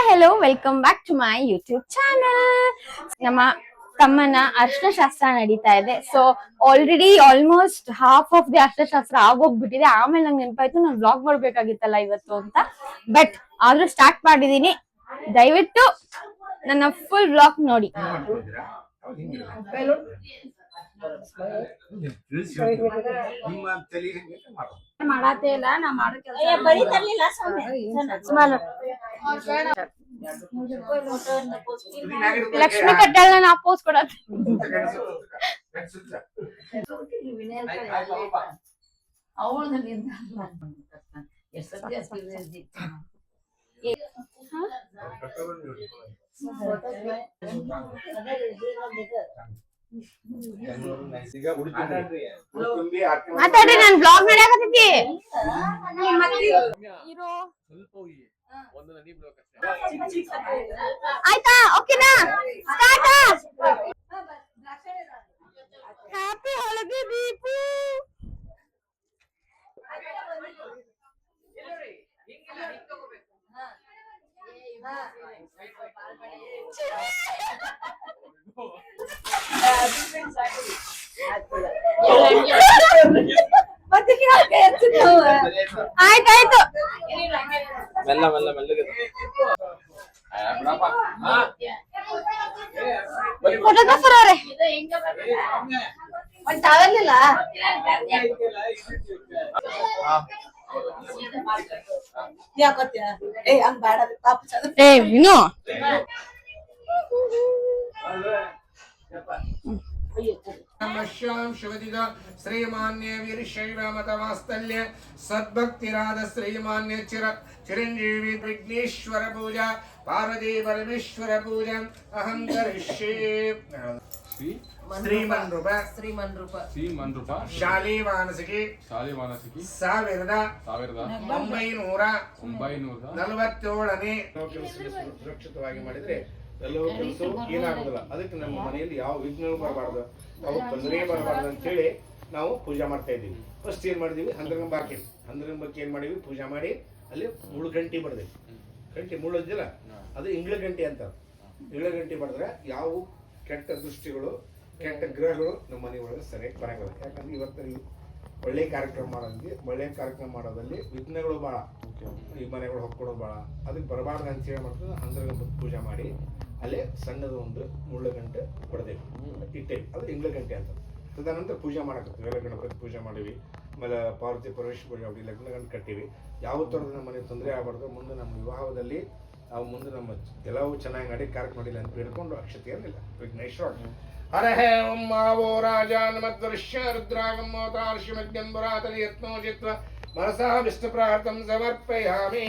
Hello welcome back to my YouTube channel. ನಮ್ಮ ತಮ್ಮನ ಅರ್ಶನ ಶಾಸ್ತ್ರ ನಡೀತಾ ಇದೆ. So already almost half of the ಅರ್ಶನ ಶಾಸ್ತ್ರ ಆಗೋಗ್ಬಿಟ್ಟಿದೆ. ಆಮೇಲೆ ನಂಗೆ ನೆನಪಾಯ್ತು ನಾನು ವ್ಲಾಗ್ ಮಾಡ್ಬೇಕಾಗಿತ್ತಲ್ಲ ಇವತ್ತು ಅಂತ. ಬಟ್ ಆದ್ರೂ ಸ್ಟಾರ್ಟ್ ಮಾಡಿದೀನಿ. ದಯವಿಟ್ಟು ನನ್ನ ಫುಲ್ ವ್ಲಾಗ್ ನೋಡಿ. ಮಾಡಾತೇ ಇಲ್ಲ ನಾ ಮಾಡೋ ಕೆಲಸ ಲಕ್ಷ್ಮಿ ಕಟ್ಟೆಲ್ಲ ನಾ ಪೋಸ್ ಕೊಡತ್ ಮಾತಾಡಿ ನಾನ್ ಬ್ಲಾಗ್ ನಡೆಯಕತ್ತೈತಿ. ಆಯ್ತಾ? ಓಕೆನಾ? ಸ್ಟಾರ್ಟ್. Happy holiday Deepu. ಆಯ್ತಾಯ್ತು. ಫೋಟೋಗ್ರಾಫರ್ ಅವರೇ ತಾವಲ್ಲಿಲ್ಲ ಯಾಕತ್ಯ ಹಂಗ ಬೇಡ ಪಾಪ ವಿನು ನಮಶ್ಯಾಂ ಶಿವದಿದ ಶ್ರೀಮಾನ್ಯ ವೀರಶೈವ ಮತವಾಸ್ತಲ್ಯ ಸದ್ಭಕ್ತಿರಾದ ಶ್ರೀಮಾನ್ಯ ಚಿರಂಜೀವಿ ವಿಘ್ನೇಶ್ವರ ಪೂಜಾ ಪಾರ್ವತಿ ಪರಮೇಶ್ವರ ಪೂಜಾ ಅಹಂ ಕರಿಷ್ಯೆ. ಶ್ರೀಮನ್ ರೂಪ ಶಾಲಿ ಮಾನಸಿಕಿ 1947ನೇ ಸುರಕ್ಷಿತವಾಗಿ ಮಾಡಿದ್ರೆ ಎಲ್ಲವೂ ಕೆಲಸವು ಏನಾಗುದಿಲ್ಲ. ಅದಕ್ಕೆ ನಮ್ಮ ಮನೆಯಲ್ಲಿ ಯಾವ ವಿಘ್ನವೂ ಬರಬಾರ್ದು, ಯಾವ ತೊಂದರೆ ಬರಬಾರ್ದು ಅಂತ ಹೇಳಿ ನಾವು ಪೂಜೆ ಮಾಡ್ತಾ ಇದ್ದೀವಿ. ಫಸ್ಟ್ ಏನ್ ಮಾಡಿದೀವಿ, ಹಂದ್ರಂಬಕ್ಕೆ ಏನ್ ಮಾಡಿದ್ವಿ, ಪೂಜೆ ಮಾಡಿ ಅಲ್ಲಿ ಮುಳ್ಳು ಗಂಟಿ ಬಡ್ದೇವಿ. ಗಂಟಿ ಮುಳ್ಳು ಇದ್ದಿಲ್ಲ, ಅದು ಇಂಗ್ಳ ಗಂಟಿ ಅಂತ. ಇಂಗ್ಳ ಗಂಟಿ ಬಡಿದ್ರೆ ಯಾವ ಕೆಟ್ಟ ದೃಷ್ಟಿಗಳು ಕೆಟ್ಟ ಗ್ರಹಗಳು ನಮ್ಮ ಮನೆ ಒಳಗೆ ಸರಿಯಾಗಿ ಬರಂಗಿಲ್ಲ. ಯಾಕಂದ್ರೆ ಇವತ್ತು ಒಳ್ಳೆ ಕಾರ್ಯಕ್ರಮ ಮಾಡೋದಲ್ಲಿ ವಿಘ್ನಗಳು ಭಾಳ, ಈ ಮನೆಗಳು ಹೊಕ್ಕೊಡೋದು ಭಾಳ, ಅದಕ್ಕೆ ಬರಬಾರ್ದು ಅಂತ ಹೇಳಿ ಮಾಡ್ತಾರೆ. ಹಂದ್ರಂಬ ಪೂಜೆ ಮಾಡಿ ಅಲ್ಲೇ ಸಣ್ಣದ ಒಂದು ಮುಳ್ಳು ಗಂಟೆ ಹೊಡೆದೇವಿ, ಇಟ್ಟೇವಿ. ಅದು ಇಂಗ್ಳ ಗಂಟೆ ಅಂತ. ತದನಂತರ ಪೂಜೆ ಮಾಡಕತ್ತೀವಿ. ಎಲ್ಲ ಗಣಪತಿ ಪೂಜೆ ಮಾಡೀವಿ. ಆಮೇಲೆ ಪಾರ್ವತಿ ಪರಮೇಶ್ವರ ಪೂಜೆ ಮಾಡಿ ಲಗ್ನ ಗಂಟು ಕಟ್ಟಿವಿ. ಯಾವ ಥರದ ನಮ್ಮ ಮನೆ ತೊಂದರೆ ಆಗಬಾರ್ದು, ಮುಂದೆ ನಮ್ಮ ವಿವಾಹದಲ್ಲಿ ನಾವು ಮುಂದೆ ನಮ್ಮ ಎಲ್ಲವೂ ಚೆನ್ನಾಗಿ ನಡಿ ಕಾರ್ಯಕ್ರಮ ಮಾಡಿಲ್ಲ ಅಂತ ಬೇಡ್ಕೊಂಡು ಅಕ್ಷತೆ ಇರಲಿಲ್ಲ. ವಿಘ್ನೇಶ್ವರ ಹರಹೇ ಓಂ ಮಾವೋ ರಾಜಾನ್ ಮಧ್ವರ್ಷ್ಯ ರುದ್ರಾಗಂ ಮೋತಾರ್ಷಿ ಮಧ್ಯಂಬುರಾತಲಿ ಯತ್ನೋಚಿತ್ವ ಮನಸಾ ವಿಷ್ಣು ಪ್ರಾರ್ಥಂ ಸಮರ್ಪಯಾಮಿ.